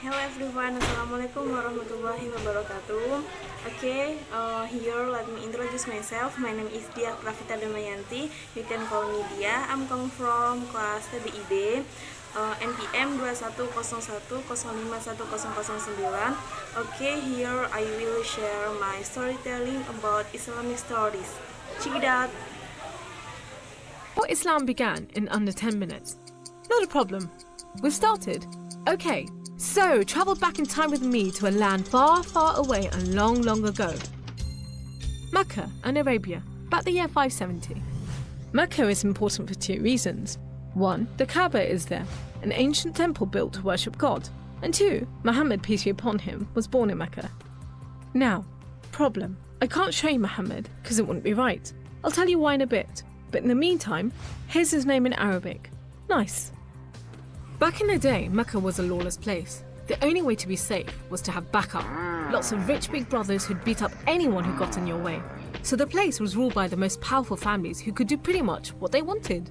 Hello everyone, Assalamualaikum Warahmatullahi Wabarakatuh. Here let me introduce myself. My name is Diah Pravita Damayanti. You can call me Diah. I'm coming from Kelas TBIB, NPM 2101051009. Here I will share my storytelling about Islamic stories. Check it out. How Islam began in under 10 minutes. Not a problem. We've started. Okay, so travel back in time with me to a land far, far away and long, long ago. Mecca and Arabia, about the year 570. Mecca is important for two reasons. One, the Kaaba is there, an ancient temple built to worship God. And two, Muhammad, peace be upon him, was born in Mecca. Now, problem. I can't show you Muhammad because it wouldn't be right. I'll tell you why in a bit. But in the meantime, here's his name in Arabic. Nice. Back in the day, Mecca was a lawless place. The only way to be safe was to have backup. Lots of rich big brothers who'd beat up anyone who got in your way. So the place was ruled by the most powerful families who could do pretty much what they wanted.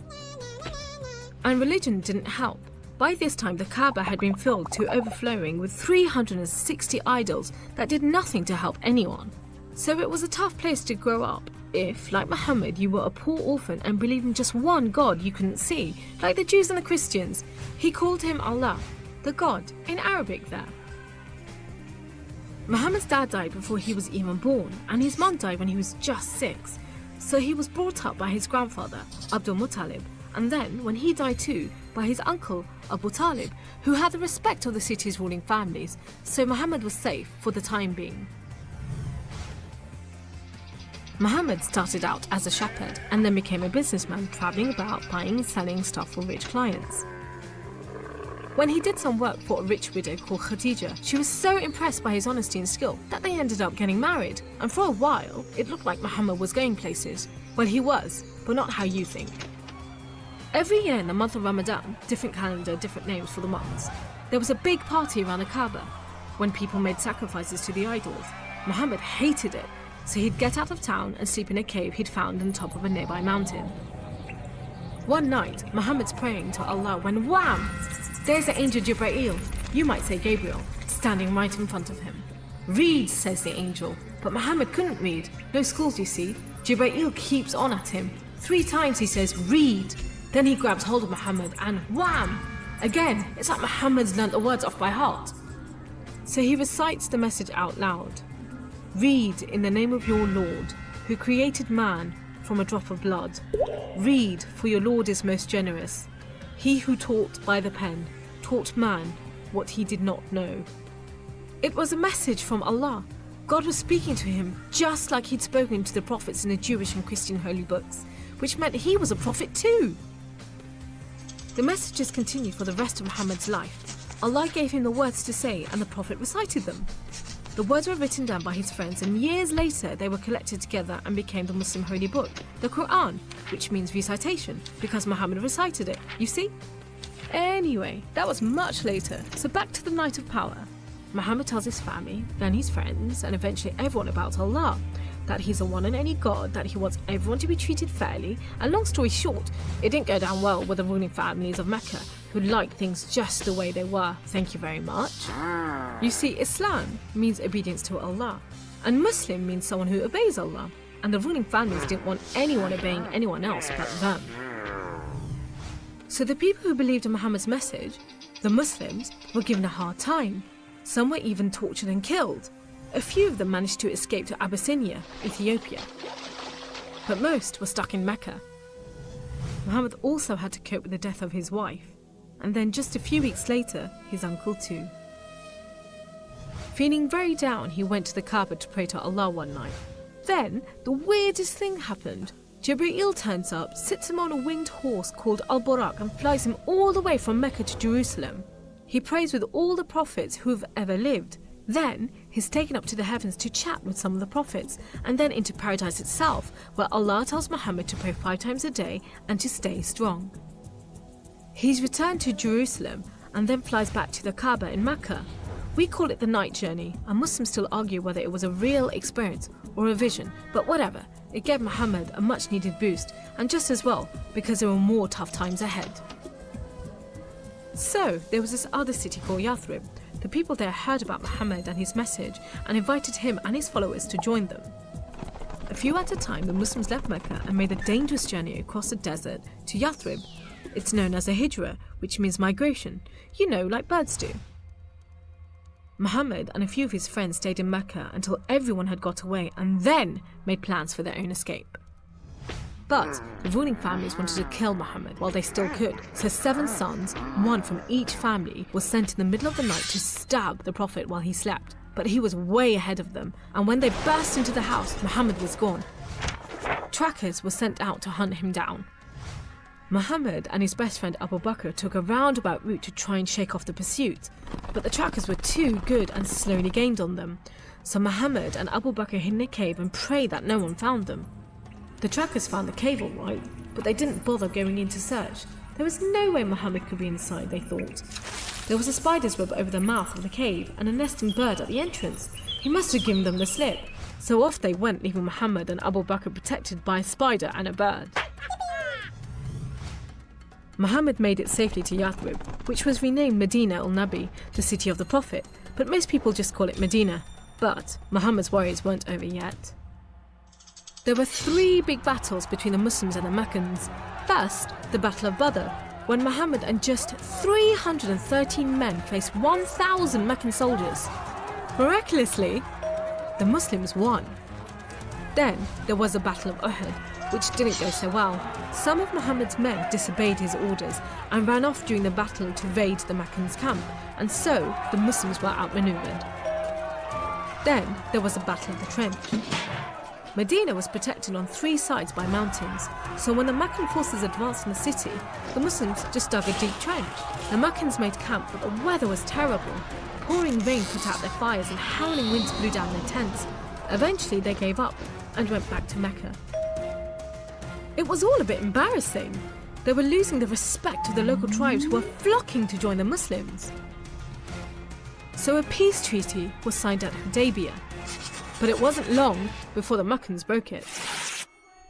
And religion didn't help. By this time, the Kaaba had been filled to overflowing with 360 idols that did nothing to help anyone. So it was a tough place to grow up. If, like Muhammad, you were a poor orphan and believed in just one God you couldn't see, like the Jews and the Christians, he called him Allah, the God, in Arabic there. Muhammad's dad died before he was even born, and his mum died when he was just 6. So he was brought up by his grandfather, Abdul Muttalib, and then, when he died too, by his uncle, Abu Talib, who had the respect of the city's ruling families, so Muhammad was safe for the time being. Muhammad started out as a shepherd and then became a businessman traveling about buying and selling stuff for rich clients. When he did some work for a rich widow called Khadija, she was so impressed by his honesty and skill that they ended up getting married, and for a while it looked like Muhammad was going places. Well, he was, but not how you think. Every year in the month of Ramadan, different calendar, different names for the months, there was a big party around the Kaaba when people made sacrifices to the idols. Muhammad hated it. So he'd get out of town and sleep in a cave he'd found on top of a nearby mountain. One night, Muhammad's praying to Allah when wham! There's the angel Jibreel, you might say Gabriel, standing right in front of him. Read, says the angel, but Muhammad couldn't read. No schools, you see. Jibreel keeps on at him. 3 times he says, read. Then he grabs hold of Muhammad and wham! Again, it's like Muhammad's learnt the words off by heart. So he recites the message out loud. Read in the name of your Lord, who created man from a drop of blood. Read, for your Lord is most generous. He who taught by the pen, taught man what he did not know. It was a message from Allah. God was speaking to him just like he'd spoken to the prophets in the Jewish and Christian holy books, which meant he was a prophet too. The messages continued for the rest of Muhammad's life. Allah gave him the words to say and the prophet recited them. The words were written down by his friends, and years later they were collected together and became the Muslim holy book, the Quran, which means recitation, because Muhammad recited it, you see? Anyway, that was much later, so back to the night of power. Muhammad tells his family, then his friends, and eventually everyone about Allah, that he's the one and only God, that he wants everyone to be treated fairly, and long story short, it didn't go down well with the ruling families of Mecca, who liked things just the way they were, thank you very much. You see, Islam means obedience to Allah, and Muslim means someone who obeys Allah, and the ruling families didn't want anyone obeying anyone else but them. So the people who believed in Muhammad's message, the Muslims, were given a hard time. Some were even tortured and killed. A few of them managed to escape to Abyssinia, Ethiopia. But most were stuck in Mecca. Muhammad also had to cope with the death of his wife, and then just a few weeks later, his uncle too. Feeling very down, he went to the Kaaba to pray to Allah one night. Then, the weirdest thing happened. Jibreel turns up, sits him on a winged horse called Al-Buraq and flies him all the way from Mecca to Jerusalem. He prays with all the prophets who have ever lived. Then, he's taken up to the heavens to chat with some of the prophets, and then into paradise itself, where Allah tells Muhammad to pray 5 times a day and to stay strong. He's returned to Jerusalem and then flies back to the Kaaba in Mecca. We call it the night journey, and Muslims still argue whether it was a real experience or a vision, but whatever, it gave Muhammad a much needed boost, and just as well, because there were more tough times ahead. So there was this other city called Yathrib. The people there heard about Muhammad and his message and invited him and his followers to join them. A few at a time, the Muslims left Mecca and made a dangerous journey across the desert to Yathrib. It's known as a hijra, which means migration, like birds do. Muhammad and a few of his friends stayed in Mecca until everyone had got away and then made plans for their own escape. But the ruling families wanted to kill Muhammad while they still could, so 7 sons, one from each family, was sent in the middle of the night to stab the Prophet while he slept. But he was way ahead of them, and when they burst into the house, Muhammad was gone. Trackers were sent out to hunt him down. Muhammad and his best friend Abu Bakr took a roundabout route to try and shake off the pursuit, but the trackers were too good and slowly gained on them. So Muhammad and Abu Bakr hid in a cave and prayed that no one found them. The trackers found the cave all right, but they didn't bother going in to search. There was no way Muhammad could be inside, they thought. There was a spider's web over the mouth of the cave and a nesting bird at the entrance. He must have given them the slip. So off they went, leaving Muhammad and Abu Bakr protected by a spider and a bird. Muhammad made it safely to Yathrib, which was renamed Medina al-Nabi, the city of the Prophet, but most people just call it Medina. But Muhammad's worries weren't over yet. There were 3 big battles between the Muslims and the Meccans. First, the Battle of Badr, when Muhammad and just 313 men faced 1,000 Meccan soldiers. Miraculously, the Muslims won. Then there was the Battle of Uhud, which didn't go so well. Some of Muhammad's men disobeyed his orders and ran off during the battle to raid the Meccans' camp, and so the Muslims were outmaneuvered. Then there was the Battle of the Trench. Medina was protected on 3 sides by mountains, so when the Meccan forces advanced in the city, the Muslims just dug a deep trench. The Meccans made camp, but the weather was terrible. Pouring rain put out their fires and howling winds blew down their tents. Eventually they gave up and went back to Mecca. It was all a bit embarrassing. They were losing the respect of the local tribes who were flocking to join the Muslims. So a peace treaty was signed at Hudaybiyah. But it wasn't long before the Meccans broke it.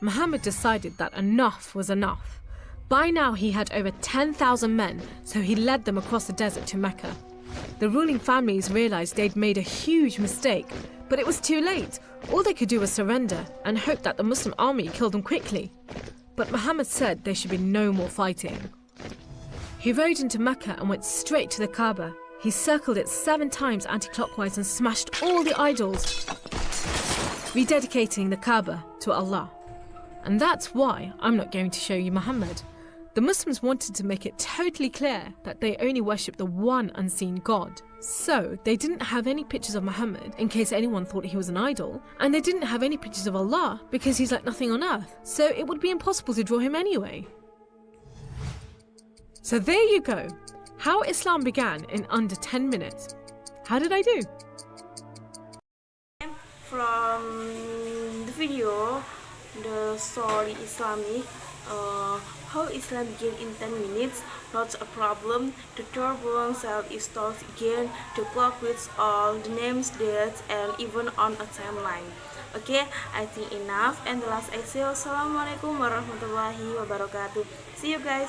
Muhammad decided that enough was enough. By now he had over 10,000 men, so he led them across the desert to Mecca. The ruling families realized they'd made a huge mistake, but it was too late. All they could do was surrender and hope that the Muslim army killed them quickly. But Muhammad said there should be no more fighting. He rode into Mecca and went straight to the Kaaba. He circled it 7 times anti-clockwise and smashed all the idols, rededicating the Kaaba to Allah. And that's why I'm not going to show you Muhammad. The Muslims wanted to make it totally clear that they only worship the one unseen God. So they didn't have any pictures of Muhammad in case anyone thought he was an idol, and they didn't have any pictures of Allah because he's like nothing on earth, so it would be impossible to draw him anyway. So there you go. How Islam began in under 10 minutes. How did I do? From the video, the story Islamic, how Islam began in 10 minutes, not a problem. The turbulent cell is told again, the clock with all the names, dates, and even on a timeline. Okay, I think enough. And the last I say, Assalamualaikum warahmatullahi wabarakatuh. See you guys.